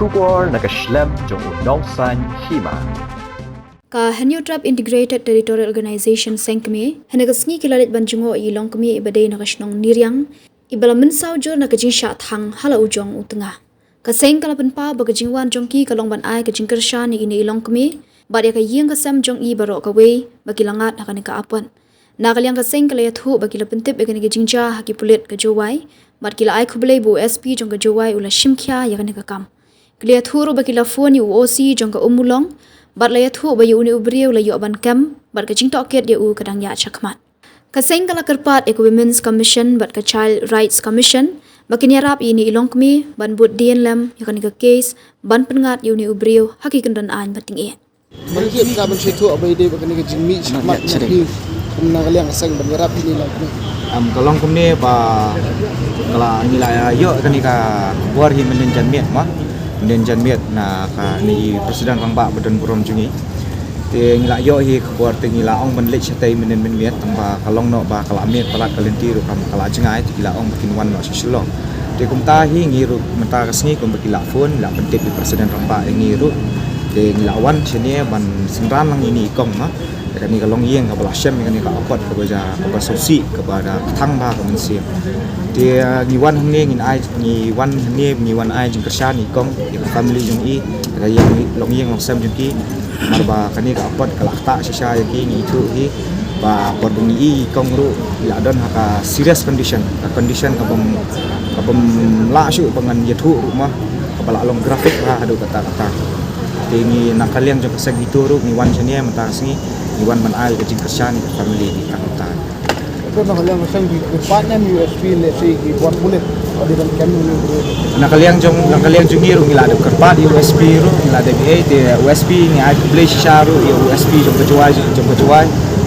Shubor nakaslem jong unongsan hima. Ka Hanyo Trap Integrated Territorial Organization Sengkme, hanagasngi kilalit banjungo I longkme ibadai nakasnong niryang, ibala mensaw jor nakajing thang hala ujong utengah. Ka seng kalapan pa bagajingwan jongki kalongban ay kajing kersha ni ini ilongkme, badya ka yeng kasam jong I barok kawe bagilangat nakanika apuan. Nakaliang ka seng kalayat hu bagila pentip egani kajingja haki pulit ka jowai, bad kila ay kublay bu SP jong ka jowai ula shimkya yakanika kam. Kiliat huru bakila phone ni UOC jong ka umulong, bad layat hu bayu uni ubriu la yoban kam, bad ka jing toket dia u kadang ya chakmat. Kaseng kala kerpat ek Women's Commission bad ka Child Rights Commission, bakin yarap ini ilongkmi ban bud dien lam yakan ka case ban pengat uni ubriu haki kendan an bating e. Mungkin ka ban situ abai de bakan ka jing mi chakmat ni kumna kaliang kaseng ban yarap ini longkmi. Kalong kumni ba kala nilai yo kan ka buar hi menen janmiat ma menen janmiat na ka ni presiden rang ba badan burom jungi te nilai yo hi buar te nilai ong ban lech tai menen miat tamba kalong no ba kala miat palat kalenti ru kam kala jengai te nilai ong bikin wan no sislo te kum ta hi ngiru menta kasni kum bakila phone la pentit di presiden rang ba ngiru te nilai wan sini ban senran lang ini kong ma kami kalong yeng kapal asyam kami ka apat kepada sosi kepada tang ba ka mensia dia ngiwan hne ngin ai ngiwan hne ngiwan ai jing kersa ni kong ya family jong I ka yang long yeng long sam jong ki marba kani ka apat kalak ta sisa ya ki ni thu hi ba porbungi I kong ru la don ka serious condition ka bom la shu pangan yathu rumah kapala long grafik ba hadu kata tingi nakaliang jong kasag itu ru ngiwan chania mentasni Iwan man ay kajing kersan family di Kakutan. Ito na kaliang kaseng di partner USP let's say di buat bulit di dalam kami ni. Nakaliang jong iru ngilada kerpat USP ru ngilada BA di USP ni ay play sharu USP jong kejuai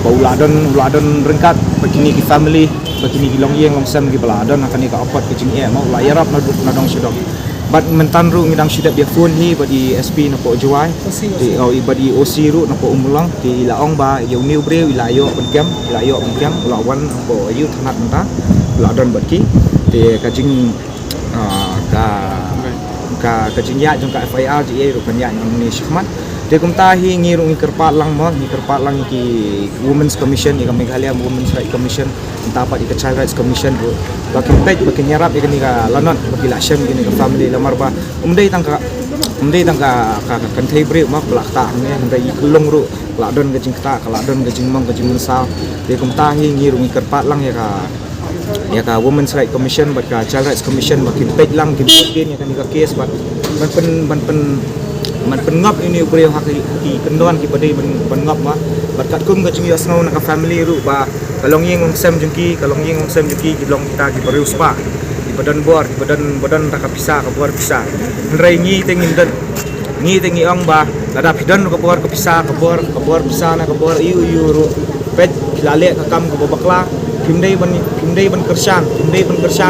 uladon rengkat begini ki family begini ki long yeng long sam ki baladon akan ka apat kajing mau layarap na dong syudok. Bat mentan ru ngidang syudap dia phone hi badi SP na po juai di badi OC ru na po umulang di laong ba yung new breu ilayo penkem lawan po yu thanat menta ladon batki di kajing ka kajing ya jong ka FIR di ru kanya ni syahmat de kumta hi ngiru kerpat lang ki Women's Commission ni kami Meghalaya Women's Rights Commission entapa di Child Rights Commission ru bakin nyarap ikani ka lanot bagila syam gini ka family lamar ba umdai tang ka kan thai bre mak blak ta ne handai kulong ru ladon ka jing ta ka ladon ka jing mong ka jing mensal de kumta hi ngiru kerpat lang ya ka Women's Rights Commission bak ka Child Rights Commission bakin page lang kin ya kan ka case ban pengap ini beliau haki kenduan ki badai pengap ma berkat kum ka jing yasno na ka family ru ba kalong yeng ong sam jengki ki long kita ki berius pa di badan bor di badan ta ka pisa ka bor pisa nrai ngi tengi ong ba lada pidan ka bor pisa na ka bor iu ru pet lale ka kam ka babakla kimdai ban kersan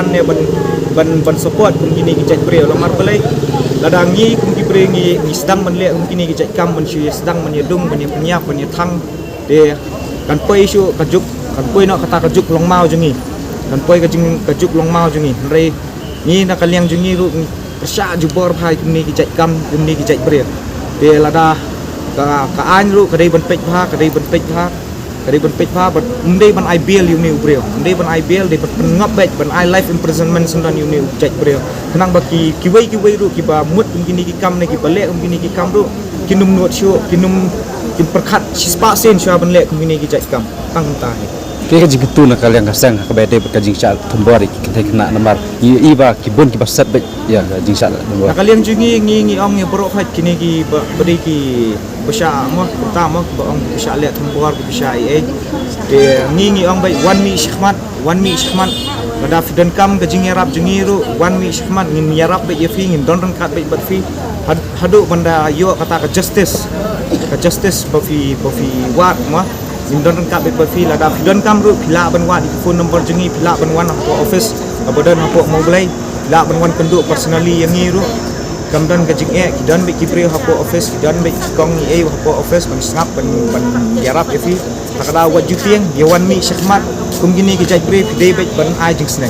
ne ban support kum gini ki jat bre lamar balai lada ngi kum ki bre ngi sedang ban le kum gini ki jat kam ban syu sedang ban yedung ban penyap ban thang de kan poi syu kajuk kan poi nak kata kajuk long mau jungi kan poi kajuk long mau jungi nrai ni nak kaliang jungi ru persya jubor phai kumni ki jat kam kumni ki jat bre de lada ka an ru kadai ban pej pha but umdai ban IBL uni ubreo umdai ban IBL de pengap bet ban I life imprisonment sendan uni jat breo kenang baki kiwai ru ki ba mut umgini ki kam ne ki balek umgini ki kam ru kinum nuat syu kinum kin perkhat sispa sen sya ban lek umgini ki jat kam tang ta Kaya jing tu nak kalian kasang kabede berkajing sat tumbori kita kena nomor iba kibun ki basat bet ya jing sat tumbori. Nak kalian jungi ngi ong ngi borok hat kini ki badi ki besar mo pertama ong besar lihat tumbor ki besar de ngi ong bai one mi syahmat kada fidan kam ka jing yarap jungi ru one mi syahmat ngin yarap bet yefi ngin don kat bet bat fi hadu banda yo kata ka justice ba fi wat mo Indon ka be fi la da don kam ru pila ban wa di phone number jengi pila ban wan ko office abadan ko mobilai pila ban wan penduk personally yang ngi ru kamdan ka jing ki don be ki pre ko office ki don be kong ni ko office ban snap ban yarap fi takada wa jutieng yawan mi syahmat kum gini ki jai pre de be ban ai jing snai